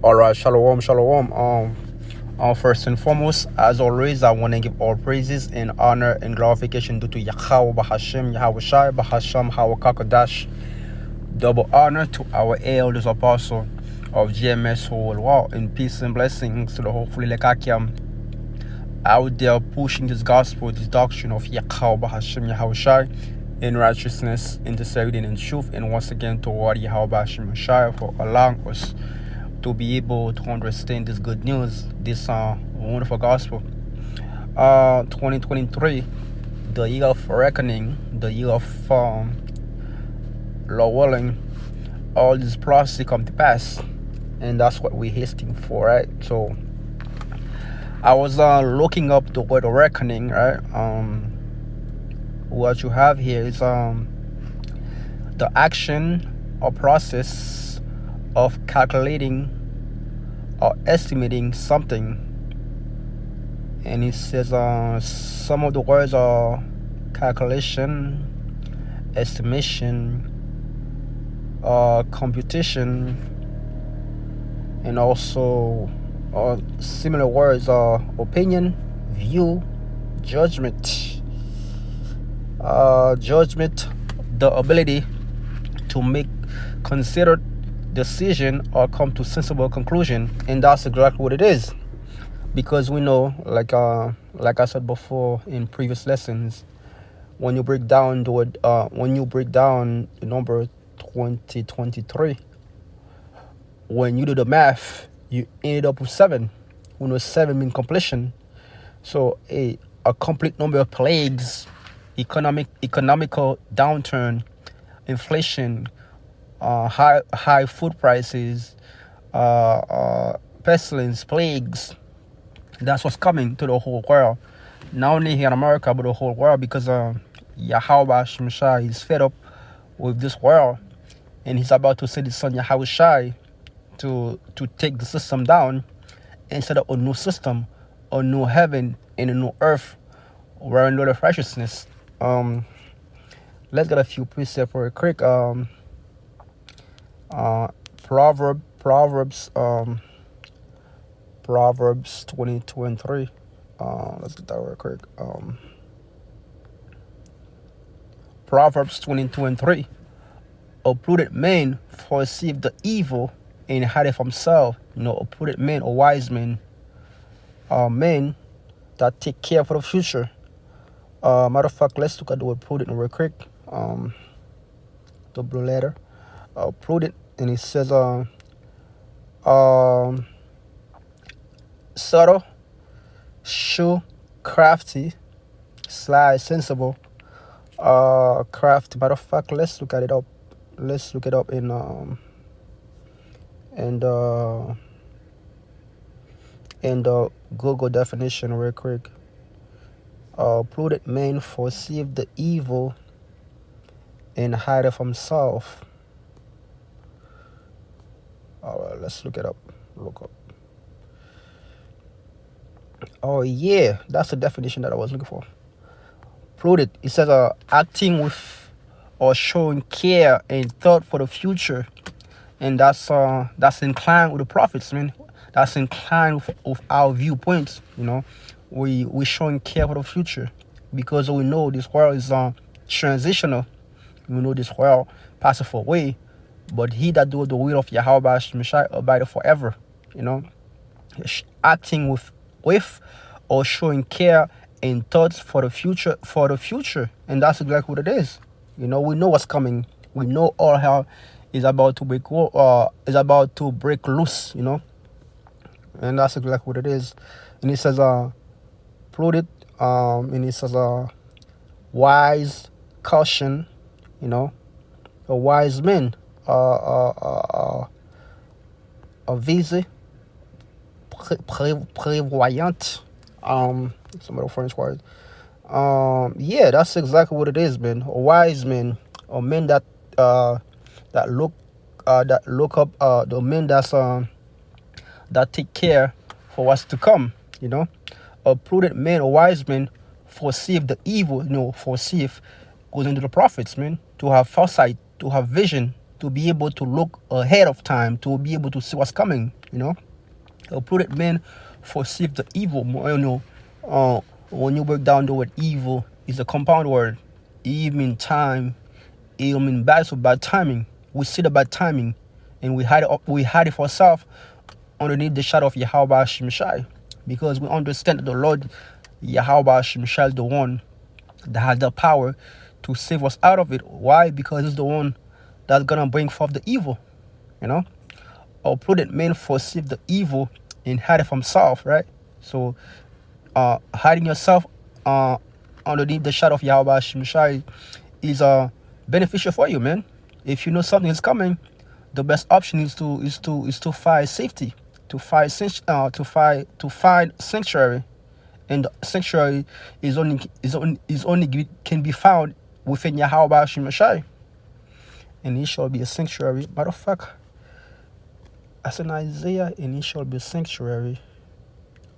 All right, shalom, shalom. First and foremost, as always, I want to give all praises and honor and glorification due to Yahweh Bahashem, Yahweh Shai, Bahasham, Yahweh Kakadash. Double honor to our elders apostle of GMS whole world, and peace and blessings to the hopefully Lekakiam out there pushing this gospel, this doctrine of Yahweh Bahashem, Yahweh Shai, in righteousness, in sincerity, and in truth, and once again toward Yahweh Bahashem Shai for allowing us to be able to understand this good news, this wonderful gospel. 2023, the year of reckoning, the year of Lord willing, all this prophecy come to pass, and that's what we're hasting for, right? So I was looking up the word reckoning, right? What you have here is the action or process of calculating or estimating something, and it says some of the words are calculation, estimation, computation, and also similar words are opinion, view, judgment. Judgment, the ability to make considered decision or come to sensible conclusion, and that's exactly what it is. Because we know, like I said before in previous lessons, when you break down the number 2023, when you do the math, you ended up with 7. We know 7 means completion. So a complete number of plagues, economical downturn, inflation, high food prices, pestilence, plagues. That's what's coming to the whole world, not only here in America but the whole world, because Yahweh Shai is fed up with this world, and he's about to send his son Yahweh Shai to take the system down, and set up a new system, a new heaven and a new earth, wherein Lord of righteousness. Let's get a few precepts real quick. Proverbs 22 and 3. Let's get that real quick. Proverbs 22 and 3. A prudent man foreseeth the evil and hideth himself. A prudent man, a wise man, men that take care for the future. Matter of fact, let's look at the word prudent real quick. The blue letter. Prudent, and it says subtle, sure, crafty, sly, sensible, crafty. Matter of fact, let's look it up in the Google definition real quick. Prudent man foreseeth the evil and hideth himself. Alright, let's look up. Oh yeah, that's the definition that I was looking for. Prudent, it says acting with or showing care and thought for the future, and that's inclined with the prophets, man. That's inclined with our viewpoints. We showing care for the future, because we know this world is transitional. We know this world passeth away, but he that doeth the will of Yahweh Shai abideth forever. Acting with or showing care and thoughts for the future, and that's exactly what it is. We know what's coming. We know all hell is about to break loose. And that's exactly what it is. And it says prudent, and it says wise, caution. A wise man, a visé, prévoyant, some of the French words. Yeah, that's exactly what it is, man. A wise man, a man that look up, the men that take care for what's to come. A prudent man, a wise man, foreseeth the evil. Foreseeth goes into the prophets, man, to have foresight, to have vision, to be able to look ahead of time, to be able to see what's coming. A prudent man foresees the evil. When you break down the word evil, is a compound word. It means time. It means bad, so bad timing. We see the bad timing, and we hide it for ourselves underneath the shadow of Yahweh Shimshai, because we understand that the Lord Yahweh Shimshai is the one that has the power to save us out of it. Why? Because he's the one that's gonna bring forth the evil. A prudent man foresees the evil and hide it from himself, right? So hiding yourself underneath the shadow of Yahweh Shimshai is beneficial for you, man. If you know something is coming, the best option is to find safety, to find sanctuary, and sanctuary is only can be found within Yahweh Shimshai, and it shall be a sanctuary. Matter of fact, as in Isaiah, and it shall be a sanctuary.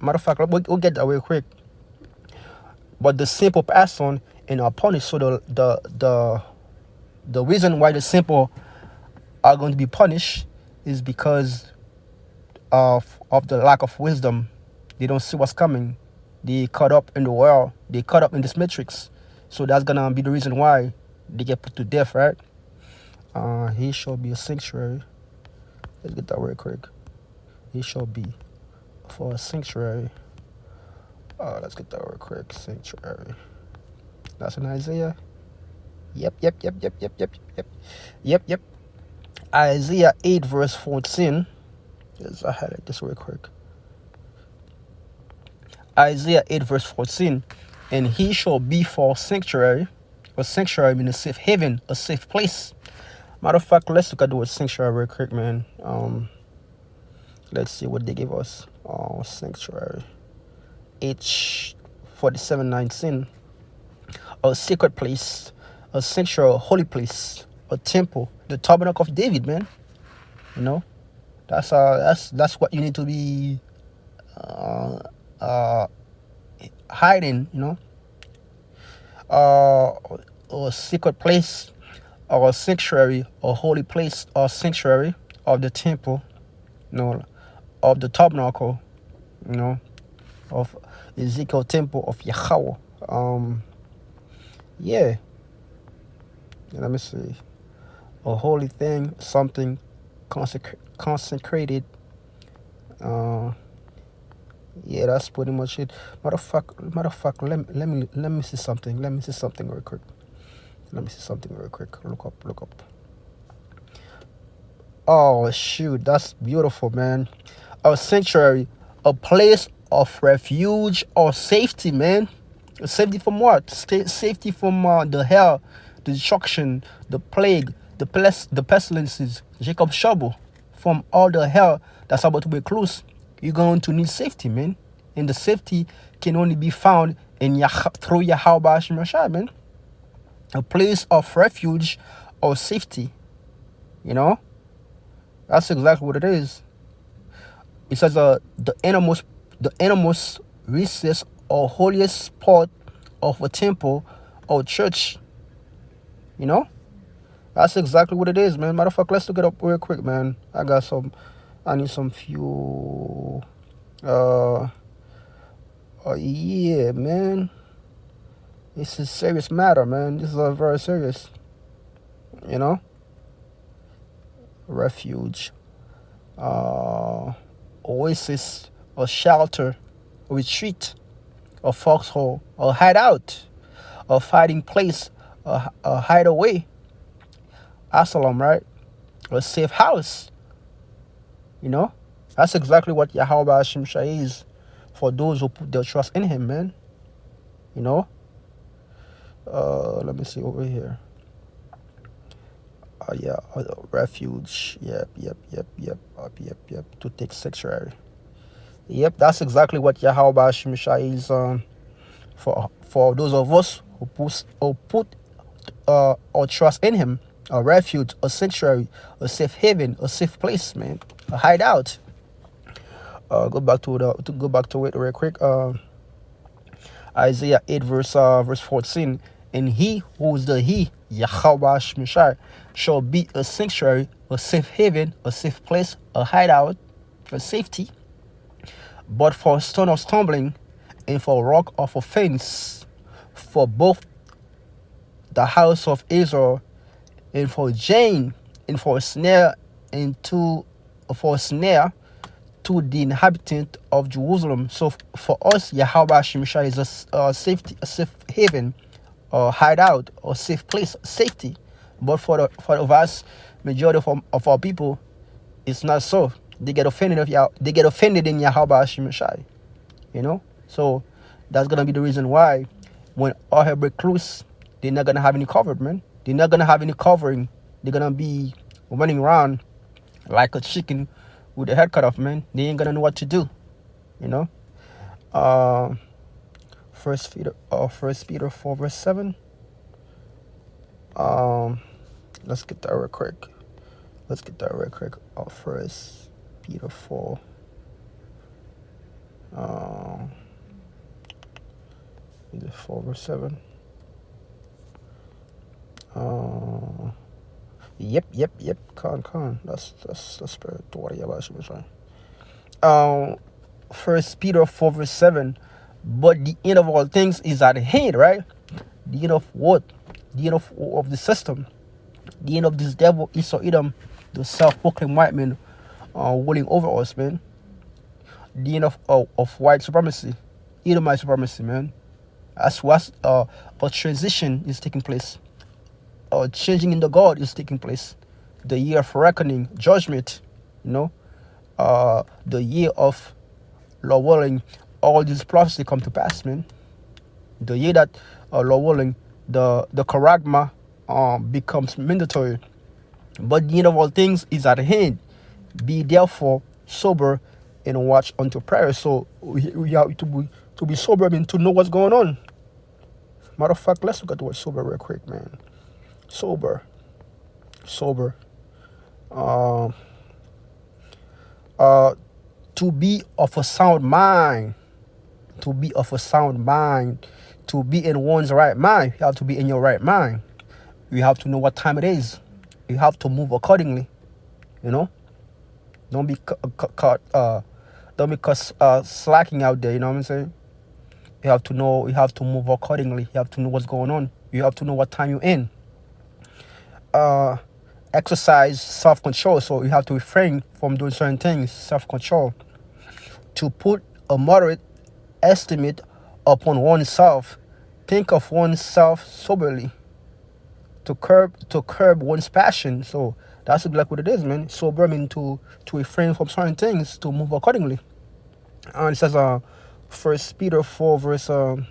Matter of fact, we'll get that real quick. But the simple pass on and are punished. So the reason why the simple are going to be punished is because of the lack of wisdom. They don't see what's coming. They caught up in the world. They caught up in this matrix. So that's gonna be the reason why they get put to death, right? He shall be a sanctuary. Let's get that real quick. He shall be for a sanctuary. Let's get that real quick. Sanctuary. That's in Isaiah. Yep. Isaiah 8 verse 14. Yes, I highlight this real quick. Isaiah 8 verse 14. And he shall be for sanctuary. A sanctuary means a safe haven, a safe place. Matter of fact, let's look at the word sanctuary real quick, man. Let's see what they give us. Sanctuary. H47:19. A sacred place, a sanctuary, a holy place, a temple, the tabernacle of David, man. That's what you need to be hiding, a secret place, or a sanctuary, a holy place, or sanctuary of the temple, of the tabernacle, of Ezekiel temple of Yahweh. Let me see. A holy thing, something consecrated. That's pretty much it. Matter of fact, let me see something. Let me see something real quick. Look up. Oh shoot, that's beautiful, man. A sanctuary, a place of refuge or safety, man. Safety from what? Safety from the hell, the destruction, the plague, the pestilences, Jacob's trouble, from all the hell that's about to be close. You're going to need safety, man. And the safety can only be found through Yahweh Shemashai, man. A place of refuge or safety. That's exactly what it is. It says the innermost recess or holiest spot of a temple or church. That's exactly what it is, man. Matter of fact, let's look it up real quick, man. I need some few. Yeah, man. This is serious matter, man. This is very serious. Refuge, oasis, a shelter, a retreat, a foxhole, a hideout, a hiding place, a hideaway. Asylum, right? A safe house. That's exactly what Yahweh Shimshai is for those who put their trust in him, man. Let me see over here. Refuge. Yep. To take sanctuary. Yep, that's exactly what Yahweh Shimshai is for those of us who put our trust in him. A refuge, a sanctuary, a safe haven, a safe place, man. A hideout. Go back to it real quick. Isaiah 8 verse 14. And he who is the he, Yahweh Shemashai, shall be a sanctuary, a safe haven, a safe place, a hideout, a safety, but for a stone of stumbling and for a rock of offense, for both the house of Israel and for Jane and for a snare and for a snare to the inhabitant of Jerusalem. So for us, Yahweh Shemashai is a safety, a safe haven, or hideout, or safe place, safety. But for the vast majority of our people, it's not so. They get offended they get offended in Yahweh Shemashai. So that's gonna be the reason why when all hell break loose, they're not gonna have any cover, man. They're not gonna have any covering. They're gonna be running around like a chicken with the head cut off, man. They ain't gonna know what to do. you know uh First Peter 4 verse 7. Let's get that real quick. First Peter 4. Is it 4 verse 7? Yep. Con. That's the spirit. What was saying. First Peter 4 verse 7. But the end of all things is at hand, right? The end of what? The end of the system. The end of this devil, Esau Edom, the self-proclaimed white man, ruling over us, man. The end of white supremacy, Edomite supremacy, man. As what a transition is taking place. Changing in the God is taking place. The year of reckoning, judgment, the year of Lord willing, all these prophecies come to pass, man. The year that Lord willing, the charagma becomes mandatory. But the end of all things is at hand. Be therefore sober and watch unto prayer. So we have to be sober, I mean, to know what's going on. Matter of fact, let's look at the word sober real quick, man. Sober. To be of a sound mind. To be in one's right mind. You have to be in your right mind. You have to know what time it is. You have to move accordingly. Don't be slacking out there. You know what I'm saying? You have to know. You have to move accordingly. You have to know what's going on. You have to know what time you're in. Exercise self-control. So you have to refrain from doing certain things. Self-control. To put a moderate estimate upon oneself. Think of oneself soberly. To curb one's passion. So that's exactly what it is, man. Sober, I mean, to refrain from certain things, to move accordingly. And it says, First Peter 4 verse 7.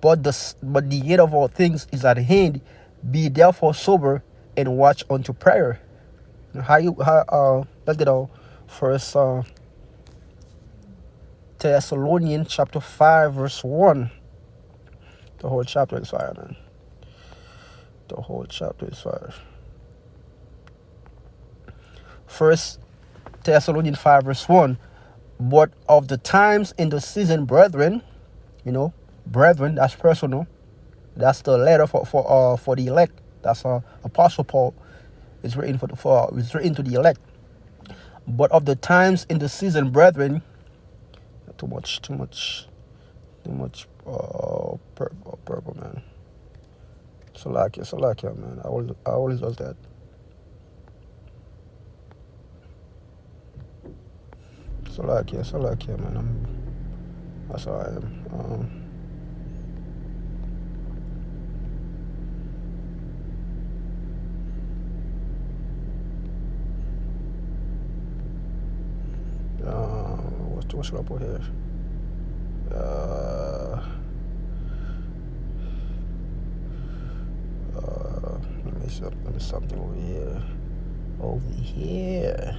But the end of all things is at hand. Be therefore sober and watch unto prayer. Let's get our First Thessalonians chapter 5 verse 1. The whole chapter is fire, man. First Thessalonians 5 verse 1. But of the times in the season, brethren, brethren, that's personal. That's the letter for the elect. That's Apostle Paul. It's written it's written to the elect. But of the times in the season, brethren, too much purple, man. Salakia, man. I always does that. Salakia, man. That's how I am. What should I put here? Let me something over here.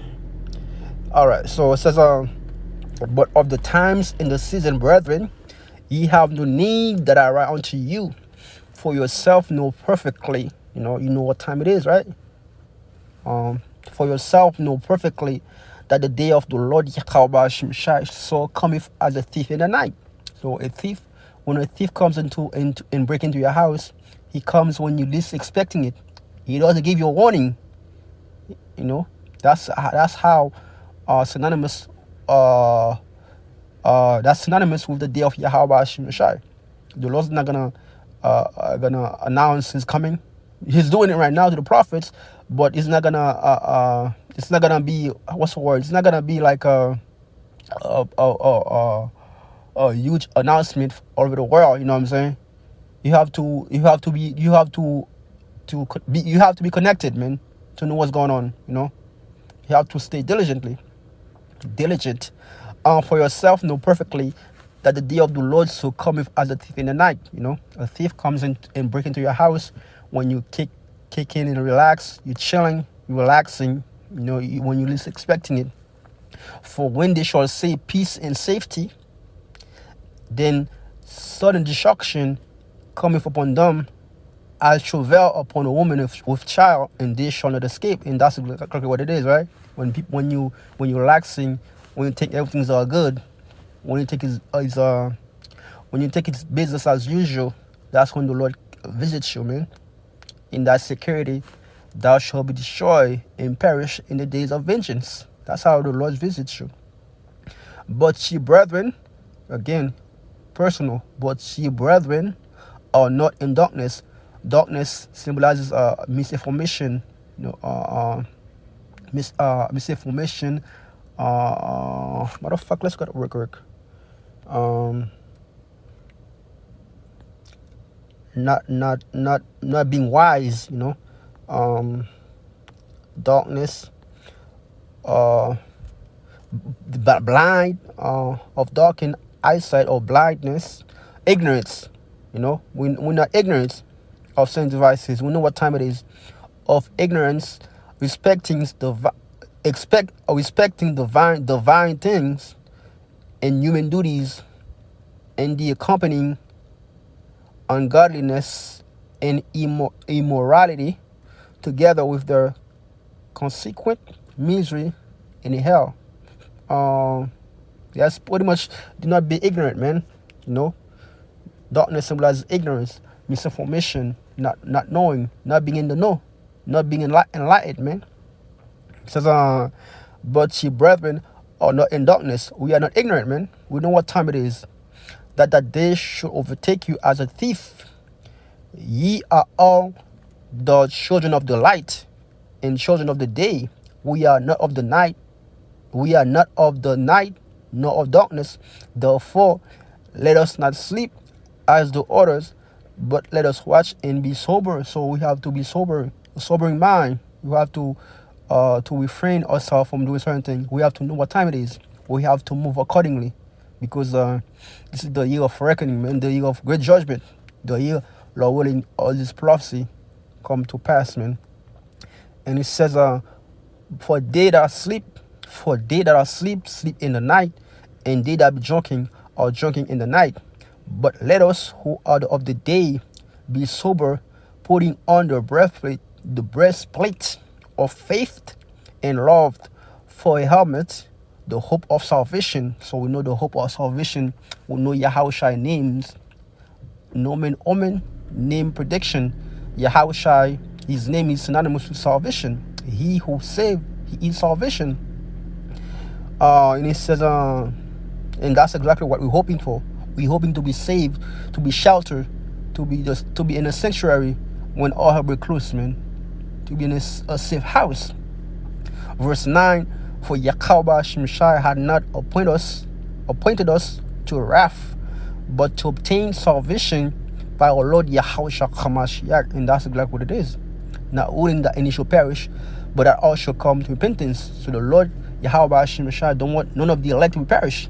All right, so it says, but of the times in the season, brethren, ye have no need that I write unto you, for yourself know perfectly. You know what time it is, right? For yourself know perfectly that the day of the Lord Yahweh Shemashai so cometh as a thief in the night. So when a thief comes into and break into your house, he comes when you least expecting it. He doesn't give you a warning. You know, that's how synonymous that's synonymous with the day of Yahweh Hashem Shai. The Lord's not gonna announce his coming. He's doing it right now to the prophets, but it's not gonna be, what's the word? It's not gonna be like a, a, a, a huge announcement all over the world. You know what I'm saying? You have to be connected, man, to know what's going on. You know, you have to stay diligent for yourself. Know perfectly that the day of the Lord so cometh as a thief in the night. You know, a thief comes in and break into your house when you kick in and relax. You're chilling, you're relaxing. You know, when you're least expecting it. For when they shall say peace and safety, then sudden destruction cometh upon them as travail upon a woman with child, and they shall not escape. And that's exactly what it is, right? When you're relaxing, when you think everything's all good, when you take his business as usual, that's when the Lord visits you, man. In that security, thou shalt be destroyed and perish in the days of vengeance. That's how the Lord visits you. But ye brethren, again, personal, but ye brethren are not in darkness. Darkness symbolizes misinformation, misinformation. Matter of fact, let's go to work. Not being wise, darkness, blind, of darkened eyesight or blindness, ignorance. We're not ignorant of certain devices. We know what time it is. Of ignorance, respecting divine things and human duties, and the accompanying ungodliness and immorality, together with their consequent misery in hell. That's pretty much, do not be ignorant, man. Darkness symbolizes ignorance, misinformation, not knowing, not being in the know, not being enlightened, man. It says, but ye brethren are not in darkness. We are not ignorant, man. We know what time it is, that day should overtake you as a thief. Ye are all the children of the light and children of the day. We are not of the night. We are not of the night, nor of darkness. Therefore, let us not sleep as the others, but let us watch and be sober. So we have to be sober, a sobering mind. We have to refrain ourselves from doing certain things. We have to know what time it is. We have to move accordingly, because this is the year of reckoning, man, the year of great judgment, the year, Lord willing, all this prophecy come to pass, man. And it says, for they that sleep, sleep in the night, and they that be drinking are drinking in the night. But let us who are of the day be sober, putting on the breastplate of faith and love for a helmet, the hope of salvation. So we know the hope of salvation. We know Yahushua names, nomen omen, name prediction. Yahushua, his name is synonymous with salvation. He who saved, he is salvation. And it says, and that's exactly what we're hoping for. We're hoping to be saved, to be sheltered, to be in a sanctuary when all hell breaks loose, man. To be in a safe house. Verse 9, for Yahweh Shemshai had not appointed us to wrath, but to obtain salvation by our Lord Yahushua HaMashiach. And that's exactly what it is. Not willing that any shall perish, but that all shall come to repentance. So the Lord Yahweh Shemshai don't want none of the elect to perish.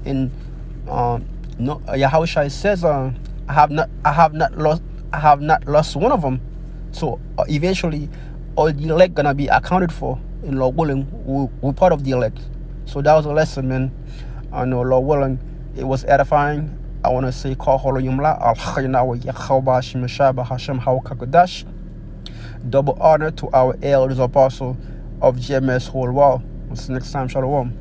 And Yahushua says, I have not lost one of them. So eventually, all the elect gonna be accounted for. And Lord willing, we're part of the elect. So that was a lesson, man. I know, Lord willing, it was edifying. I want to say, double honor to our elders, apostle of GMS whole world. Until next time, shalom.